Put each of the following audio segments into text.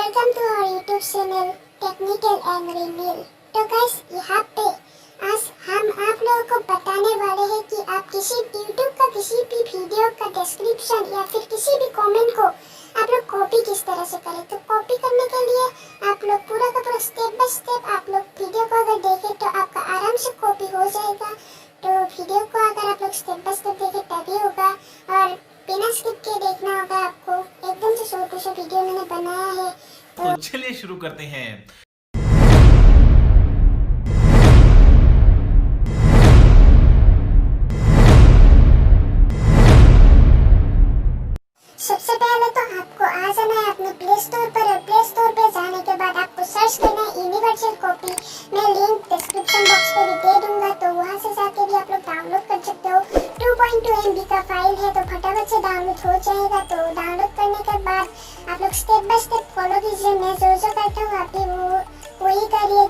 Welcome to our YouTube channel technical and रीमिल। तो guys, यहाँ पे आज हम आप लोगों को बताने वाले हैं कि आप किसी यूट्यूब का किसी भी वीडियो का डिस्क्रिप्शन या फिर किसी भी कमेंट को आप लोग कॉपी किस तरह से करें। तो कॉपी करने के लिए आप लोग पूरा का पूरा स्टेप बाय स्टेप आप लोग वीडियो को अगर देखें तो आपका आराम से कॉपी हो जाएगा। तो वीडियो को अगर आप लोग स्टेप बाय स्टेप देखें तभी होगा, और बिना स्किप के देखना होगा आपको। एकदम से शॉर्ट सा वीडियो मैंने बनाया है। तो चलिए शुरू करते हैं। सबसे पहले तो आपको आ जाना है अपने प्ले स्टोर पर, और प्ले स्टोर पे जाने के बाद आपको सर्च करना है यूनिवर्सल कॉपी। मैं लिंक डिस्क्रिप्शन बॉक्स पे भी दे दूंगा, तो वहां से जाके भी आप लोग डाउनलोड कर सकते हो। 2.2 MB का फाइल है, तो फटाफट से डाउनलोड हो जाएगा। तो डाउनलोड करने के बाद आप लोग स्टेप बाय स्टेप फॉलो कीजिए। मैं जो करता हूँ आप भी वही करिए,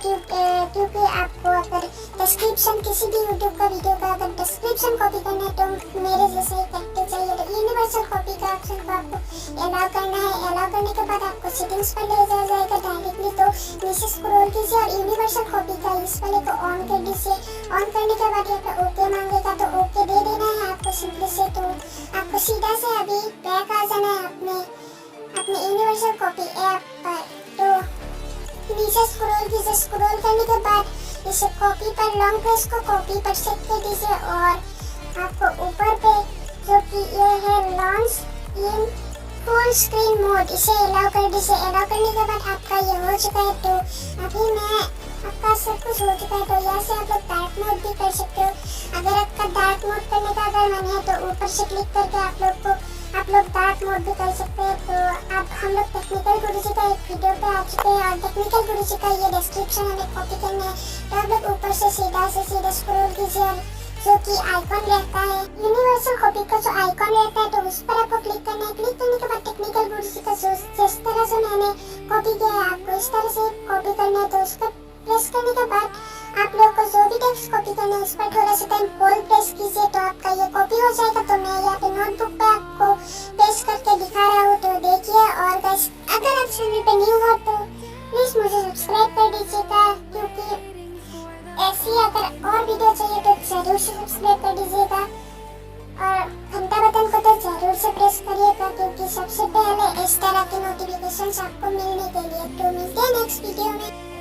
क्योंकि आपको अगर डिस्क्रिप्शन किसी भी यूट्यूब का वीडियो का अगर डिस्क्रिप्शन कॉपी करना है तो मेरे जैसे ही करते चाहिए। तो यूनिवर्सल कॉपी का ऑप्शन को आपको अलाउ करना है। अलाउ करने के बाद आपको सेटिंग्स पर ले जाया जाएगा डायरेक्टली। तो नीचे स्क्रॉल कीजिए और यूनिवर्सल कॉपी का इस वाले को ऑन कर दीजिए। ऑन करने के बाद यहाँ पे ओके मांगेगा, तो ओके दे देना है आपको सिंपली से। तो आपको सीधा से अभी बैक आ जाना है अपने यूनिवर्सल कॉपी ऐप पर। तो नीचे स्क्रॉल कीजिए। स्क्रॉल करने के बाद इसे कॉपी पर लॉन्ग प्रेस को कॉपी पर सेट कर दीजिए, और आपको ऊपर पे जो कि ये है launch in full screen mode, इसे अलाउ कर दीजिए। अलाउ करने के बाद आपका ये हो चुका है। तो अभी मैं आपका सब कुछ हो चुका है। तो यहाँ से आप लोग डार्क मोड भी कर सकते हो। अगर आपका डार्क मोड करने का अगर मन है तो ऊपर से क्लिक करके आप लोग डार्क मोड भी कर सकते हैं। तो अब हम लोग टेक्निकल गुरुजी का एक वीडियो पे आ चुके हैं, और टेक्निकल गुरुजी का ये डिस्क्रिप्शन हमें कॉपी करना है। तो आप लोग ऊपर से सीधा स्क्रॉल कीजिए, और जो कि आइकॉन रहता है यूनिवर्सल कॉपी का जो आइकॉन रहता है, तो उस पर आपको क्लिक करना है। क्लिक करने के बाद टेक्निकल गुरुजी का जिस तरह से मैंने कॉपी किया है आपको इस तरह से कॉपी करना है। तो उसको प्रेस करने के बाद आप लोग को जो भी टेक्स्ट कॉपी करना है उस पर थोड़ा सा टाइम होल्ड प्रेस कीजिए, तो आपका ये कॉपी हो जाएगा। तो मैं यहाँ पे नोटबुक पे आपको पेस्ट करके दिखा रहा हूँ, तो देखिए। और गाइस, अगर आप चैनल पे न्यू हो तो प्लीज मुझे सब्सक्राइब कर दीजिएगा, क्योंकि ऐसी अगर और वीडियो चाहिए तो जरूर से सब्सक्राइब कर दीजिएगा, और घंटा बटन को तो जरूर से प्रेस करिएगा, क्योंकि सबसे पहले इस तरह की नोटिफिकेशंस आपको मिलने के लिए। तो मिलते हैं नेक्स्ट वीडियो में।